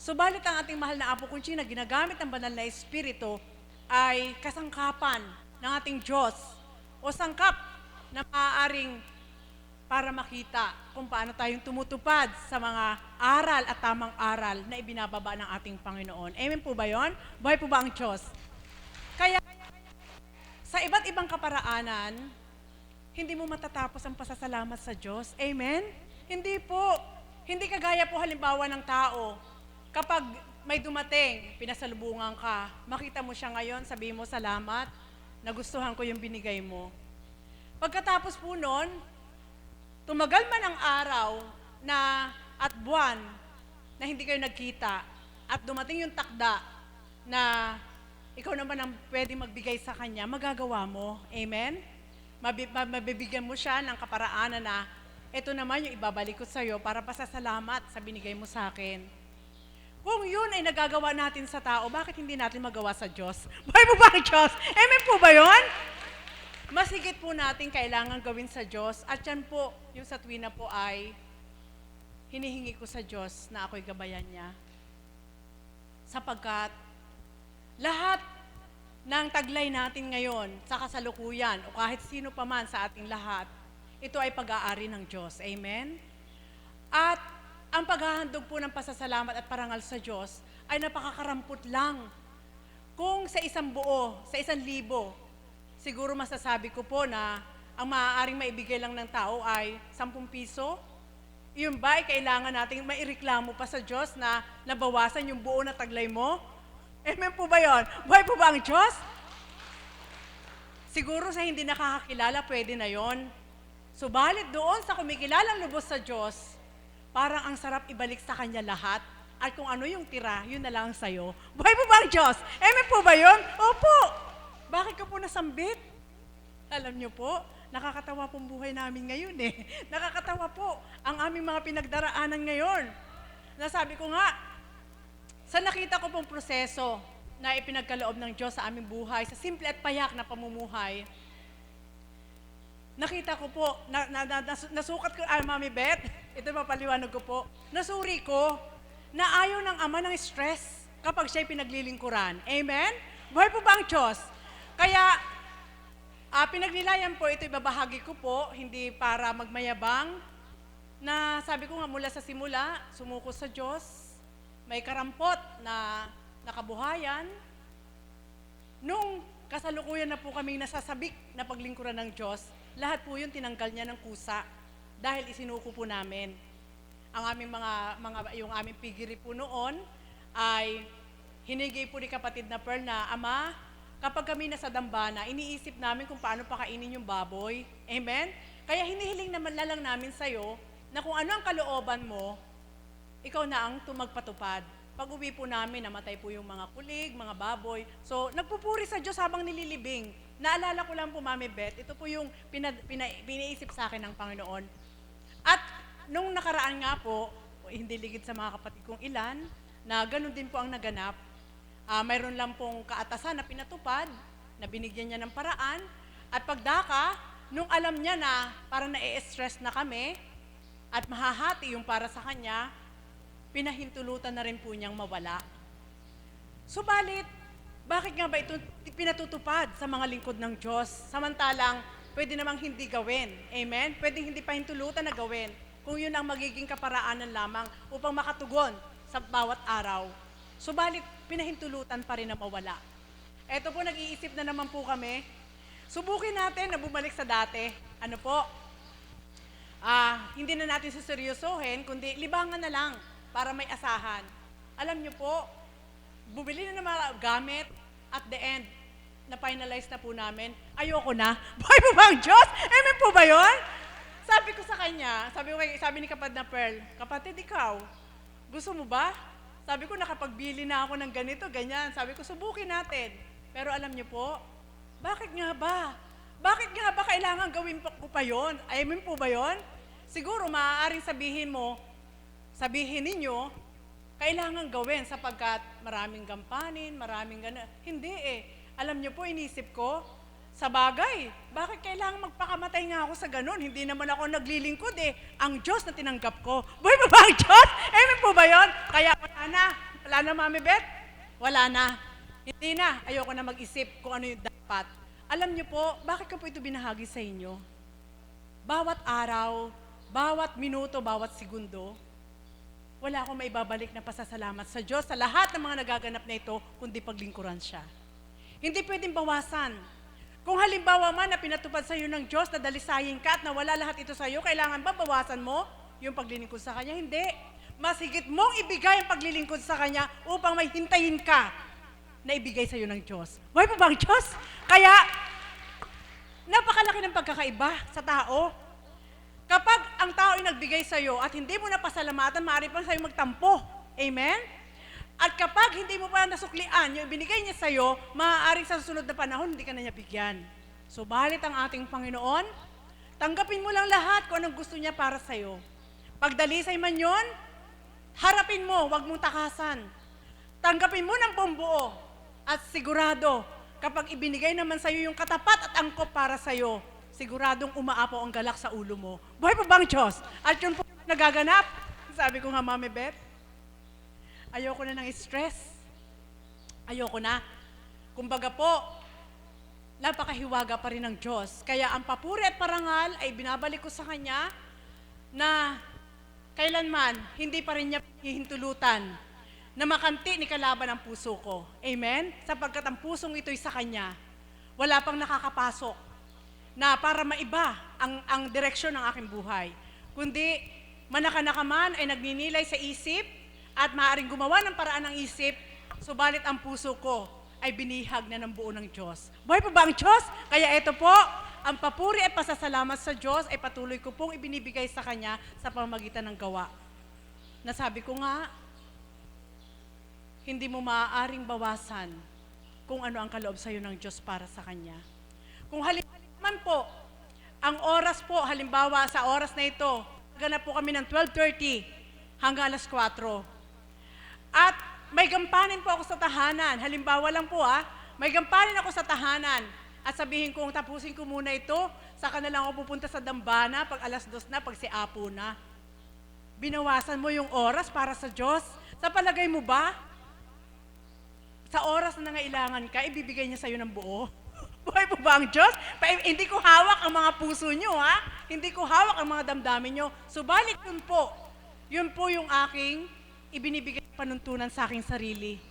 subalit ang ating mahal na Apo Kunching na ginagamit ng banal na Espiritu ay kasangkapan ng ating Diyos o sangkap na maaaring para makita kung paano tayong tumutupad sa mga aral at tamang aral na ibinababa ng ating Panginoon. Amen po ba yon? Buhay po ba ang Diyos? Kaya sa iba't ibang kaparaanan, hindi mo matatapos ang pasasalamat sa Diyos. Amen? Hindi po. Hindi kagaya po halimbawa ng tao. Kapag may dumating, pinasalubungan ka, makita mo siya ngayon, sabihin mo salamat, nagustuhan ko yung binigay mo. Pagkatapos po nun, tumagal man ang araw na at buwan na hindi kayo nagkita at dumating yung takda na ikaw naman ang pwede magbigay sa kanya, magagawa mo. Amen? Mabibigyan mo siya ng kaparaanan na ito naman yung ibabalik ko sa'yo para pasasalamat sa binigay mo sa akin. Kung yun ay nagagawa natin sa tao, bakit hindi natin magawa sa Diyos? Buhay po ba ang Diyos? Amen po ba yun? Mas higit po natin kailangan gawin sa Diyos at yan po, yung sa tuwina po ay hinihingi ko sa Diyos na ako'y gabayan niya. Sapagkat lahat ng taglay natin ngayon sa kasalukuyan o kahit sino pa man sa ating lahat, ito ay pag-aari ng Diyos. Amen? At ang paghahandog po ng pasasalamat at parangal sa Diyos ay napakakarampot lang. Kung sa isang buo, sa 1,000, siguro masasabi ko po na ang maaaring maibigay lang ng tao ay 10 piso. Yun ba ay kailangan nating maireklamo pa sa Diyos na nabawasan yung buo na taglay mo? Amen po ba yun? Buhay po ba ang Diyos? Siguro sa hindi nakakakilala, pwede na yon. Subalit doon sa kumikilalang lubos sa Diyos, parang ang sarap ibalik sa Kanya lahat. At kung ano yung tira, yun na lang sa'yo. Buhay po ba ang Diyos? Amen po ba yun? Opo! Bakit ka po nasambit? Alam niyo po, nakakatawa pong buhay namin ngayon eh. Nakakatawa po ang aming mga pinagdaraanan ngayon. Nasabi ko nga, sa nakita ko pong proseso na ipinagkaloob ng Diyos sa aming buhay, sa simple at payak na pamumuhay, nakita ko po, nasukat ko, Mami Beth, ito mapaliwanag ko po, nasuri ko na ayaw ng Ama ng stress kapag siya'y pinaglilingkuran. Amen? Buhay po ba ang Diyos? Kaya, pinagnilayan po, ito ibabahagi ko po, hindi para magmayabang, na sabi ko nga mula sa simula, sumuko sa Diyos, may karampot na nakabuhayan. Nung kasalukuyan na po kaming nasasabik na paglingkuran ng Diyos, lahat po yun tinanggal niya ng kusa dahil isinuko po namin. Ang aming yung aming pigiri po noon ay hinigay po ni kapatid na Pearl na, Ama, kapag kami nasa dambana, iniisip namin kung paano pakainin yung baboy. Amen? Kaya hinihiling naman lang namin sa'yo na kung ano ang kalooban mo, ikaw na ang tumagpatupad. Pag uwi po namin, namatay po yung mga kulig, mga baboy. So, nagpupuri sa Diyos habang nililibing. Naalala ko lang po, Mami Beth, ito po yung pinaisip sa akin ng Panginoon. At nung nakaraan nga po, hindi ligid sa mga kapatid kong ilan, na ganun din po ang naganap. Mayroon lang pong kaatasan na pinatupad, na binigyan niya ng paraan, at pagdaka, nung alam niya na parang na-stress na kami, at mahahati yung para sa kanya, pinahintulutan na rin po niyang mawala. Subalit, bakit nga ba ito pinatutupad sa mga lingkod ng Diyos? Samantalang, pwede namang hindi gawin. Amen? Pwede hindi pahintulutan na gawin kung yun ang magiging kaparaanan lamang upang makatugon sa bawat araw. Subalit, pinahintulutan pa rin na mawala. Eto po, nag-iisip na naman po kami. Subukin natin na bumalik sa dati. Ano po? Hindi na natin suseryosohin, kundi libangan na lang para may asahan. Alam niyo po, bumili na ng mga gamit at the end, na-finalize na po namin, ayoko na. Buhay po ba ang Diyos? Amen po ba yun? Sabi ko sa kanya, sabi ni kapatid na Pearl, kapatid ikaw, gusto mo ba? Sabi ko, nakapagbili na ako ng ganito, ganyan. Sabi ko, subukin natin. Pero alam niyo po, Bakit nga ba? Bakit nga ba kailangan gawin ko pa yon? I mean po ba yon? Siguro maaaring sabihin ninyo, kailangan gawin sapagkat maraming gampanin, maraming gana. Hindi eh. Alam niyo po, inisip ko, sa bagay, bakit kailangan magpakamatay nga ako sa ganun? Hindi naman ako naglilingkod eh. Ang Diyos na tinanggap ko. Buhay pa ba ang Diyos? Amen po ba yon? Kaya wala na. Wala na, Mami Beth? Wala na. Hindi na. Ayoko na mag-isip kung ano yung dapat. Alam niyo po, bakit ko po ito binahagi sa inyo? Bawat araw, bawat minuto, bawat segundo, wala akong maibabalik na pasasalamat sa Diyos sa lahat ng mga nagaganap na ito, kundi paglingkuran siya. Hindi pwedeng bawasan. Kung halimbawa man na pinatupad sa iyo ng Diyos na dalisayin ka at nawala lahat ito sa iyo, kailangan ba bawasan mo yung paglilingkod sa Kanya? Hindi. Mas higit mong ibigay ang paglilingkod sa Kanya upang may hintayin ka na ibigay sa iyo ng Diyos. Why pa ba ang Diyos? Kaya, napakalaki ng pagkakaiba sa tao. Kapag ang tao ay nagbigay sa iyo at hindi mo na pasalamatan, maaari pang sa iyo magtampo. Amen? At kapag hindi mo pa nasuklian yung binigay niya sa iyo, maaaring sa susunod na panahon, hindi ka na niya bigyan. So, balit ang ating Panginoon, tanggapin mo lang lahat kung anong gusto niya para sa iyo. Pagdalisay man yon, harapin mo, wag mong takasan. Tanggapin mo ng buong buo at sigurado, kapag ibinigay naman sa iyo yung katapat at angkop para sa iyo, siguradong umaapaw ang galak sa ulo mo. Buhay pa bang Diyos? At yun po nagaganap. Sabi ko nga, Mami Beth, ayoko na ng stress. Ayoko na. Kumbaga po, napakahiwaga pa rin ng Diyos. Kaya ang papuri at parangal ay binabalik ko sa Kanya na kailanman hindi pa rin niya hihintulutan na makanti ni kalaban ang puso ko. Amen? Sapagkat ang pusong ito'y sa Kanya, wala pang nakakapasok na para maiba ang direksyon ng aking buhay. Kundi, manaka-naka man ay nagninilay sa isip at maaaring gumawa ng paraan ng isip, subalit ang puso ko ay binihag na ng buo ng Diyos. Buhay pa ba ang Diyos? Kaya ito po, ang papuri at pasasalamat sa Diyos ay patuloy ko pong ibinibigay sa Kanya sa pamamagitan ng gawa. Nasabi ko nga, hindi mo maaaring bawasan kung ano ang kaloob sa iyo ng Diyos para sa Kanya. Kung halimbawa po, ang oras po, halimbawa sa oras na ito, ganap po kami ng 12:30 hanggang alas 4. At may gampanin po ako sa tahanan. Halimbawa lang po may gampanin ako sa tahanan. At sabihin kong tapusin ko muna ito, saka na lang ako pupunta sa dambana pag alas 2 na, pag siapo na. Binawasan mo yung oras para sa Diyos. Sa palagay mo ba, sa oras na nangailangan ka, ibibigay niya sa'yo ng buo? Buhay po ba ang Diyos? Hindi ko hawak ang mga puso nyo, Hindi ko hawak ang mga damdamin nyo. Subalit yun po yung aking ibinibigay panuntunan sa aking sarili.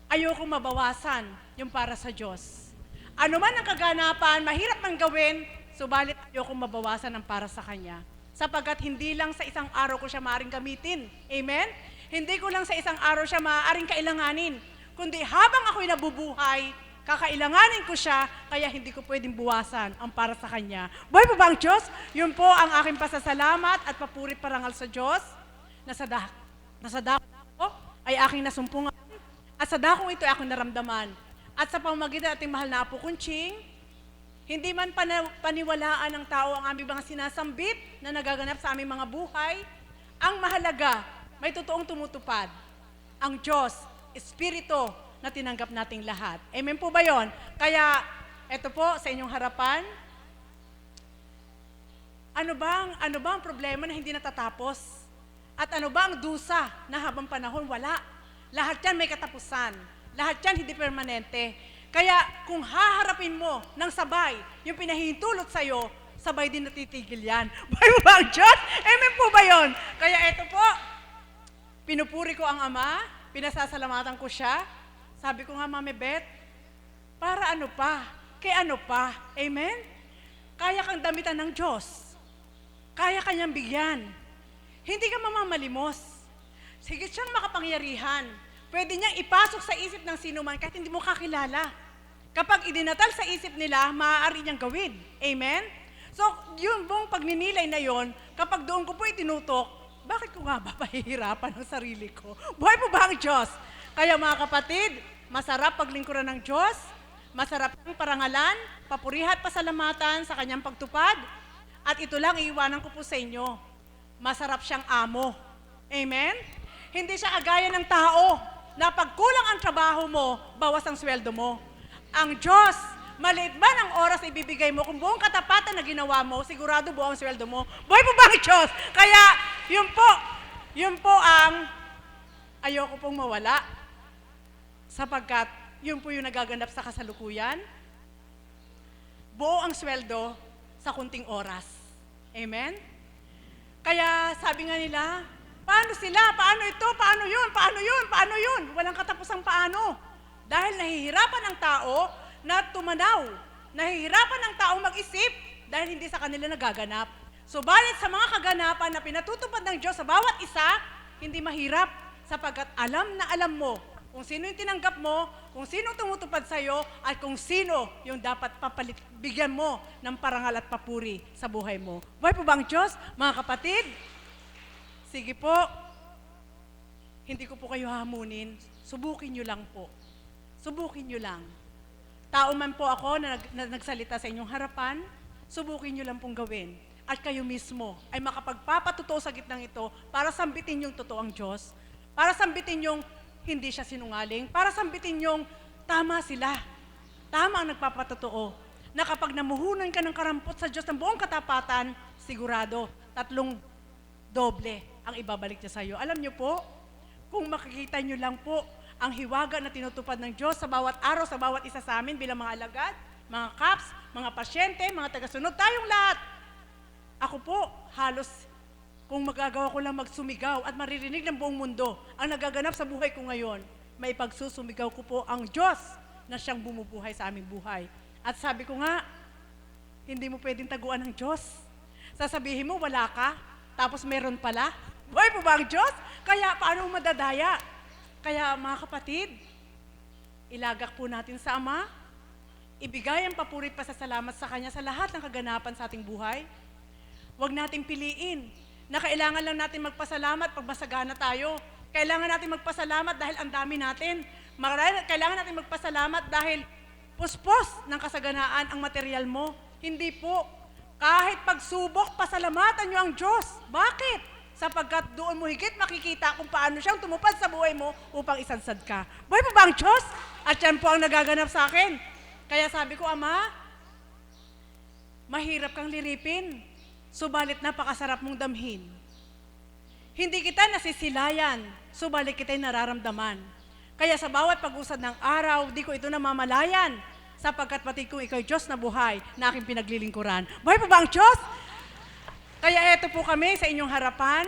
Ayoko mabawasan yung para sa Diyos. Ano man ang kaganapan, mahirap man gawin, subalit ayoko mabawasan ang para sa Kanya. Sapagkat hindi lang sa isang araw ko siya maaaring gamitin. Amen? Hindi ko lang sa isang araw siya maaaring kailanganin. Kundi habang ako'y nabubuhay, kakailanganin ko siya, kaya hindi ko pwedeng buwasan ang para sa Kanya. Buhay pa ba ang Diyos? Yun po ang aking pasasalamat at papuri parangal sa Diyos na sa dako ay aking nasumpungan at sa dakong ito ay aking naramdaman. At sa pamamagitan ating mahal na Apo Kunching, hindi man paniwalaan ng tao ang aming mga sinasambit na nagaganap sa aming mga buhay, ang mahalaga, may totoong tumutupad. Ang Diyos, Espiritu na tinanggap nating lahat. Amen po ba yon? Kaya, eto po, sa inyong harapan, ano ba ang problema na hindi natatapos? At ano ba ang dusa na habang panahon wala? Lahat yan may katapusan. Lahat yan hindi permanente. Kaya kung haharapin mo ng sabay yung pinahihintulot sa'yo, sabay din natitigil yan. Buhay mo ba ang Diyos? Amen po ba yon? Kaya eto po, pinupuri ko ang Ama, pinasasalamatan ko siya. Sabi ko nga, Mami Beth, para ano pa? Kaya ano pa? Amen? Kaya kang damitan ng Diyos. Kaya kanyang bigyan. Hindi ka mamamalimos. Higit siyang makapangyarihan. Pwede niyang ipasok sa isip ng sino man kahit hindi mo kakilala. Kapag idinatal sa isip nila, maaari niyang gawin. Amen? So, yung buong pagninilay na yon, kapag doon ko po itinutok, bakit ko nga ba pahihirapan ang sarili ko? Buhay po ba ang Diyos? Kaya mga kapatid, masarap paglingkuran ng Diyos. Masarap ang parangalan, papurihat pasalamatan sa kanyang pagtupad. At ito lang iiwanan ko po sa inyo. Masarap siyang amo. Amen? Hindi siya kagaya ng tao na pag kulang ang trabaho mo, bawas ang sweldo mo. Ang Diyos, maliit man ang oras na ibibigay mo, kung buong katapatan na ginawa mo, sigurado buo ang sweldo mo. Buhay po ba ang Diyos? Kaya, yun po ang ayoko pong mawala. Sapagkat, yun po yung nagaganap sa kasalukuyan. Buo ang sweldo sa kunting oras. Amen? Kaya sabi nga nila, paano sila? Paano ito? Paano yun? Paano yun? Paano yun? Walang katapusang paano. Dahil nahihirapan ang tao na tumanaw. Nahihirapan ang tao mag-isip dahil hindi sa kanila nagaganap. Subalit sa mga kaganapan na pinatutupad ng Diyos sa bawat isa, hindi mahirap sapagkat alam na alam mo kung sino yung tinanggap mo, kung sino tumutupad sa iyo, at kung sino yung dapat bigyan mo ng parangal at papuri sa buhay mo. Buhay po ba ang Diyos, mga kapatid? Sige po, hindi ko po kayo hamunin. Subukin nyo lang po. Subukin nyo lang. Tao man po ako na nagsalita sa inyong harapan, subukin nyo lang pong gawin. At kayo mismo ay makapagpapatotoo sa gitnang ito para sambitin yung totoang Diyos, para sambitin yung hindi siya sinungaling, para sambitin yung tama sila. Tama ang nagpapatotoo. Na kapag namuhunan ka ng karampot sa Diyos ng buong katapatan, sigurado, 3 doble ang ibabalik niya sa iyo. Alam niyo po, kung makikita niyo lang po ang hiwaga na tinutupad ng Diyos sa bawat araw, sa bawat isa sa amin bilang mga alagad, mga kaps, mga pasyente, mga tagasunod, tayong lahat. Ako po, halos kung magagawa ko lang magsumigaw at maririnig ng buong mundo ang nagaganap sa buhay ko ngayon, may pagsusumigaw ko po ang Diyos na siyang bumubuhay sa aming buhay. At sabi ko nga, hindi mo pwedeng taguan ng Diyos. Sasabihin mo, wala ka, tapos meron pala. Buhay po ba ang Diyos? Kaya paano mo madadaya? Kaya mga kapatid, ilagak po natin sa Ama, ibigay ang papurit pasasalamat sa Kanya sa lahat ng kaganapan sa ating buhay. Huwag nating piliin na kailangan lang natin magpasalamat pag masagana tayo. Kailangan natin magpasalamat dahil ang dami natin. Kailangan natin magpasalamat dahil puspos ng kasaganaan ang material mo. Hindi po. Kahit pagsubok, pasalamatan nyo ang Diyos. Bakit? Sapagkat doon mo higit makikita kung paano siyang tumupad sa buhay mo upang isansad ka. Buhay po ba ang Diyos? At yan po ang nagaganap sa akin. Kaya sabi ko, Ama, mahirap kang liripin. Subalit napakasarap mong damhin. Hindi kita nasisilayan, subalit kita'y nararamdaman. Kaya sa bawat pag-usad ng araw, di ko ito namamalayan, sapagkat pati kung ikaw'y Diyos na buhay na aking pinaglilingkuran. Buhay pa ba ang Diyos? Kaya eto po kami sa inyong harapan,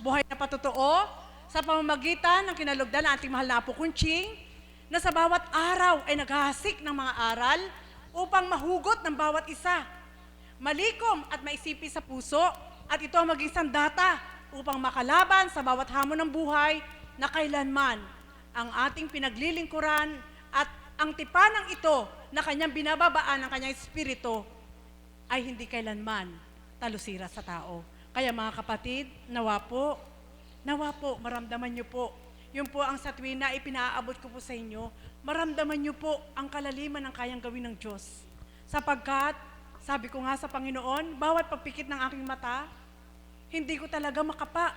buhay na patotoo, sa pamamagitan ng kinalugdan ng ating mahal na Apo Kunching, na sa bawat araw ay naghahasik ng mga aral upang mahugot ng bawat isa. Malikom at maisipi sa puso, at ito ang maging sandata upang makalaban sa bawat hamon ng buhay na kailanman ang ating pinaglilingkuran at ang tipanang ito na kanyang binababaan ng kanyang espiritu ay hindi kailanman talusira sa tao. Kaya mga kapatid, nawa po, maramdaman niyo po. Yun po ang sa tuwin na ipinaabot ko po sa inyo, maramdaman niyo po ang kalaliman ng kayang gawin ng Diyos. Sapagkat sabi ko nga sa Panginoon, bawat pagpikit ng aking mata, hindi ko talaga makapa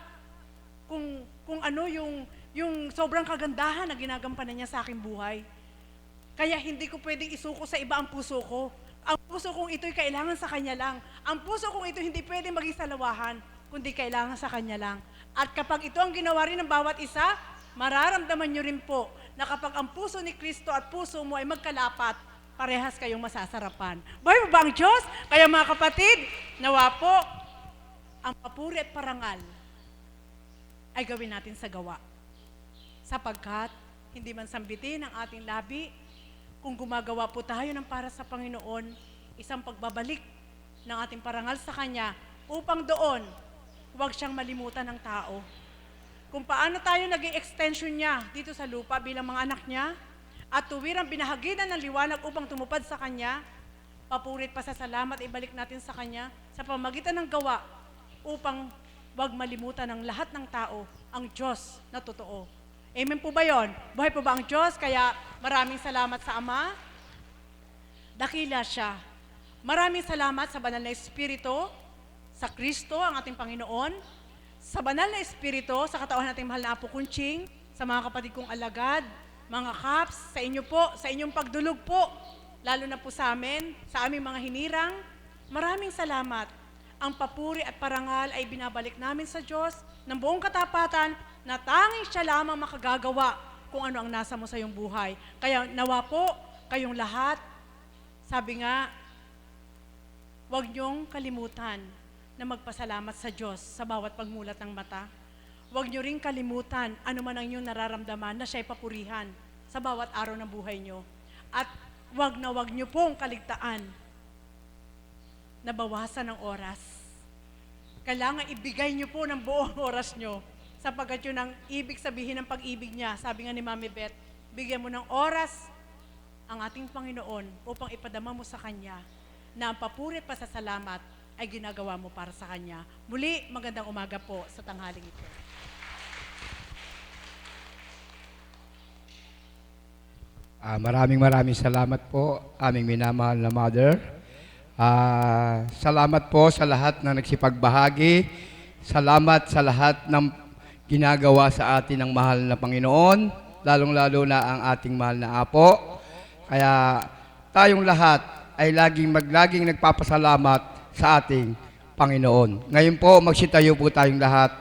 kung ano yung sobrang kagandahan na ginagampanan niya sa aking buhay. Kaya hindi ko pwedeng isuko sa iba ang puso ko. Ang puso kong ito'y kailangan sa Kanya lang. Ang puso kong ito hindi pwedeng maging salawahan, kundi kailangan sa Kanya lang. At kapag ito ang ginawa rin ng bawat isa, mararamdaman nyo rin po na kapag ang puso ni Kristo at puso mo ay magkalapat, parehas kayong masasarapan. Buhay mo ba ang Diyos? Kaya mga kapatid, nawa po, ang papuri at parangal ay gawin natin sa gawa. Sapagkat, hindi man sambitin ang ating labi, kung gumagawa po tayo ng para sa Panginoon, isang pagbabalik ng ating parangal sa Kanya, upang doon, huwag siyang malimutan ng tao. Kung paano tayo naging extension niya dito sa lupa bilang mga anak niya, at tuwirang binahaginan ng liwanag upang tumupad sa Kanya, papurit pasasalamat ibalik natin sa Kanya sa pamagitan ng gawa upang wag malimutan ng lahat ng tao ang Diyos na totoo. Amen po ba yon? Buhay po ba ang Diyos? Kaya maraming salamat sa Ama. dakila siya. Maraming salamat sa banal na Espiritu, sa Kristo, ang ating Panginoon, sa banal na Espiritu, sa katawan nating mahal na Apo Kunching, sa mga kapatid kong alagad, mga kaps, sa inyo po, sa inyong pagdulog po, lalo na po sa amin, sa aming mga hinirang. Maraming salamat. Ang papuri at parangal ay binabalik namin sa Diyos ng buong katapatan na tanging siya lamang makagagawa kung ano ang nasa mo sa iyong buhay. Kaya nawa po kayong lahat, sabi nga, huwag niyong kalimutan na magpasalamat sa Diyos sa bawat pagmulat ng mata. Huwag niyo rin kalimutan ano man ang inyong nararamdaman na siya'y papurihan sa bawat araw ng buhay niyo. At huwag niyo pong kaligtaan na bawasan ng oras. Kailangan ibigay niyo po ng buong oras niyo sapagkat yun ang ibig sabihin ng pag-ibig niya. Sabi nga ni Mami Beth, bigyan mo ng oras ang ating Panginoon upang ipadama mo sa Kanya na ang papuri at pasasalamat ay ginagawa mo para sa Kanya. Muli, magandang umaga po sa tanghaling ito. Maraming salamat po, aming minamahal na Mother. Salamat po sa lahat na nagsipagbahagi. Salamat sa lahat ng ginagawa sa atin ng mahal na Panginoon, lalong-lalo na ang ating mahal na Apo. Kaya tayong lahat ay laging nagpapasalamat sa ating Panginoon. Ngayon po, magsitayo po tayong lahat